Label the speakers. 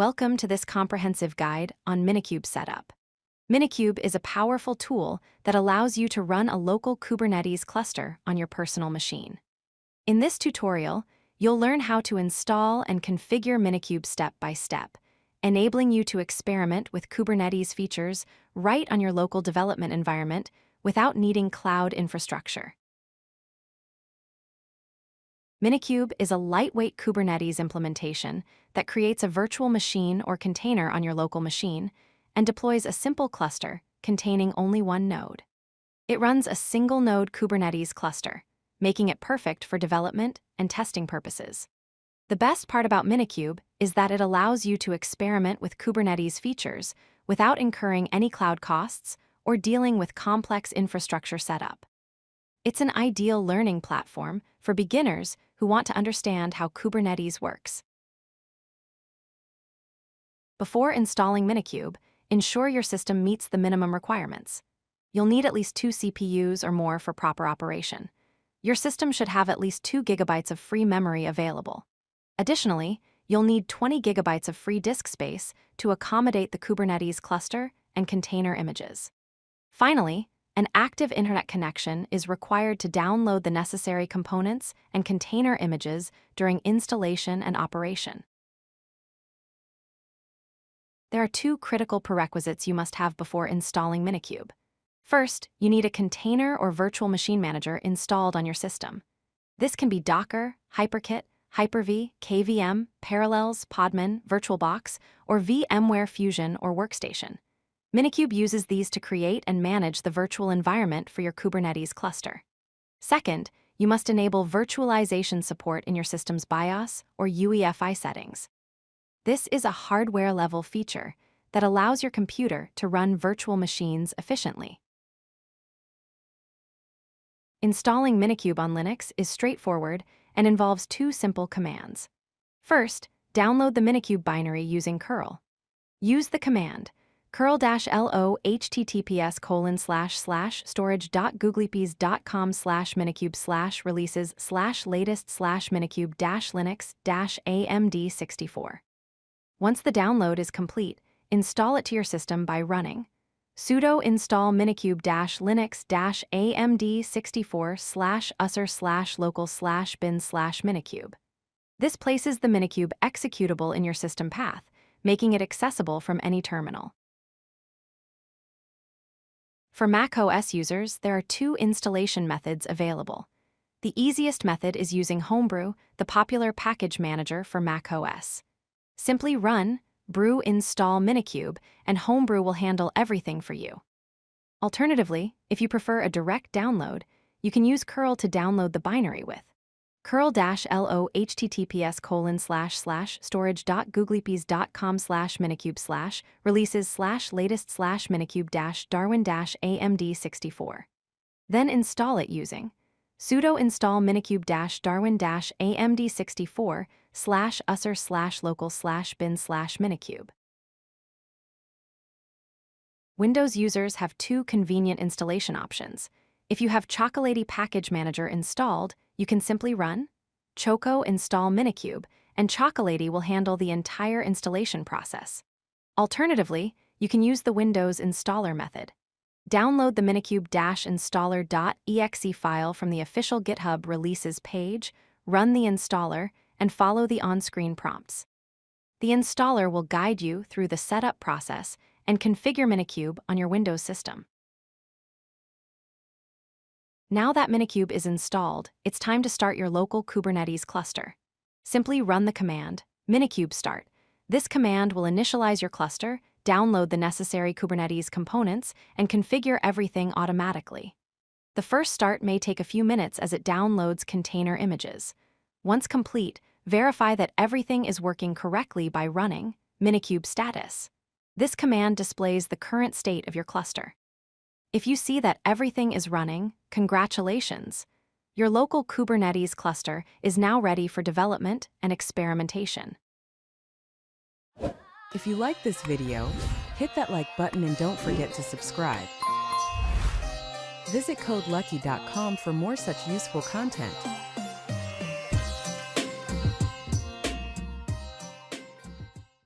Speaker 1: Welcome to this comprehensive guide on Minikube Setup. Minikube is a powerful tool that allows you to run a local Kubernetes cluster on your personal machine. In this tutorial, you'll learn how to install and configure Minikube step by step, enabling you to experiment with Kubernetes features right on your local development environment without needing cloud infrastructure. Minikube is a lightweight Kubernetes implementation that creates a virtual machine or container on your local machine and deploys a simple cluster containing only one node. It runs a single-node Kubernetes cluster, making it perfect for development and testing purposes. The best part about Minikube is that it allows you to experiment with Kubernetes features without incurring any cloud costs or dealing with complex infrastructure setup. It's an ideal learning platform for beginners who want to understand how Kubernetes works. Before installing Minikube, ensure your system meets the minimum requirements. You'll need at least 2 CPUs or more for proper operation. Your system should have at least 2 GB of free memory available. Additionally, you'll need 20 GB of free disk space to accommodate the Kubernetes cluster and container images. Finally, an active internet connection is required to download the necessary components and container images during installation and operation. There are 2 critical prerequisites you must have before installing Minikube. First, you need a container or virtual machine manager installed on your system. This can be Docker, HyperKit, Hyper-V, KVM, Parallels, Podman, VirtualBox, or VMware Fusion or Workstation. Minikube uses these to create and manage the virtual environment for your Kubernetes cluster. Second, you must enable virtualization support in your system's BIOS or UEFI settings. This is a hardware-level feature that allows your computer to run virtual machines efficiently. Installing Minikube on Linux is straightforward and involves 2 simple commands. First, download the Minikube binary using curl. Use the command curl-lo https://storage.googlypeas.com/minikube/releases/latest/minikube-linux-amd64. Once the download is complete, install it to your system by running sudo install minikube-linux-amd64/usr/local/bin/minikube. This places the Minikube executable in your system path, making it accessible from any terminal. For macOS users, there are 2 installation methods available. The easiest method is using Homebrew, the popular package manager for macOS. Simply run brew install Minikube, and Homebrew will handle everything for you. Alternatively, if you prefer a direct download, you can use curl to download the binary with curl-lo https://storage.googlypeas.com/minikube/releases/latest/minikube-darwin-amd64. Then install it using sudo install minikube-darwin-amd64/usr/local/bin/minikube. Windows users have 2 convenient installation options. If you have Chocolatey Package Manager installed, you can simply run choco install Minikube, and Chocolatey will handle the entire installation process. Alternatively, you can use the Windows installer method. Download the minikube-installer.exe file from the official GitHub releases page, run the installer, and follow the on-screen prompts. The installer will guide you through the setup process and configure Minikube on your Windows system. Now that Minikube is installed, it's time to start your local Kubernetes cluster. Simply run the command minikube start. This command will initialize your cluster, download the necessary Kubernetes components, and configure everything automatically. The first start may take a few minutes as it downloads container images. Once complete, verify that everything is working correctly by running Minikube status. This command displays the current state of your cluster. If you see that everything is running, congratulations! Your local Kubernetes cluster is now ready for development and experimentation.
Speaker 2: If you like this video, hit that like button and don't forget to subscribe. Visit codelucky.com for more such useful content.